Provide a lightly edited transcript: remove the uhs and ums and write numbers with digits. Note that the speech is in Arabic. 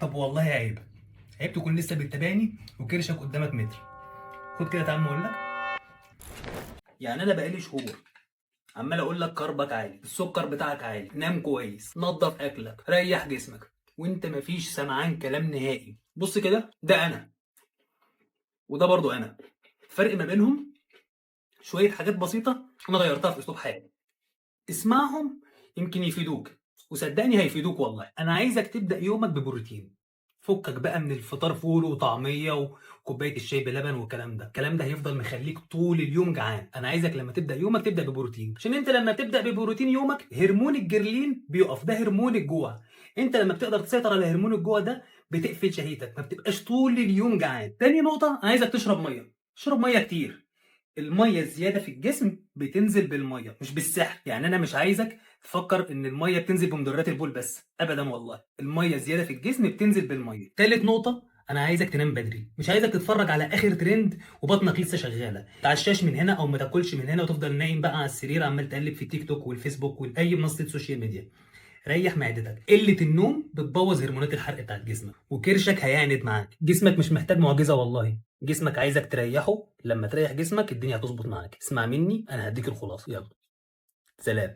طب والله عيب، عيب تكون لسه بتتابعني وكرشك قدامك متر. خد كده تعال اقول لك. يعني انا بقالي شهور عمال اقول لك كربك عالي، السكر بتاعك عالي، نام كويس، نظف اكلك، ريح جسمك، وانت مفيش سمعان كلام نهائي. بص كده، ده انا وده برضو انا. الفرق ما بينهم شويه حاجات بسيطه انا غيرتها في اسلوب حياتي. اسمعهم، يمكن يفيدوك، وصدقني هيفيدوك والله. انا عايزك تبدا يومك ببروتين. فكك بقى من الفطار فول وطعميه وكوبايه الشاي بلبن والكلام ده، الكلام ده هيفضل مخليك طول اليوم جعان. انا عايزك لما تبدا يومك تبدا ببروتين، عشان انت لما تبدا ببروتين يومك هرمون الجرلين بيقف، ده هرمون الجوع. انت لما بتقدر تسيطر على هرمون الجوع ده بتقفل شهيتك، ما بتبقاش طول اليوم جعان. تاني نقطه، انا عايزك تشرب ميه، اشرب ميه كتير. الميه الزياده في الجسم بتنزل بالميه مش بالسحر. يعني انا مش عايزك تفكر ان الميه بتنزل بمدرات البول بس، ابدا والله. الميه الزياده في الجسم بتنزل بالميه. تالت نقطه، انا عايزك تنام بدري، مش عايزك تتفرج على اخر ترند وبطنك لسه شغاله، تعشاش من هنا او ما تاكلش من هنا وتفضل نايم بقى على السرير عمال تقلب في التيك توك والفيسبوك واي منصه سوشيال ميديا. ريح معدتك، قله النوم بتبوظ هرمونات الحرق بتاعت جسمك، وكرشك هيعند معاك. جسمك مش محتاج معجزه والله، جسمك عايزك تريحه. لما تريح جسمك الدنيا هتظبط معاك. اسمع مني، انا هديك الخلاصه. يلا، سلام.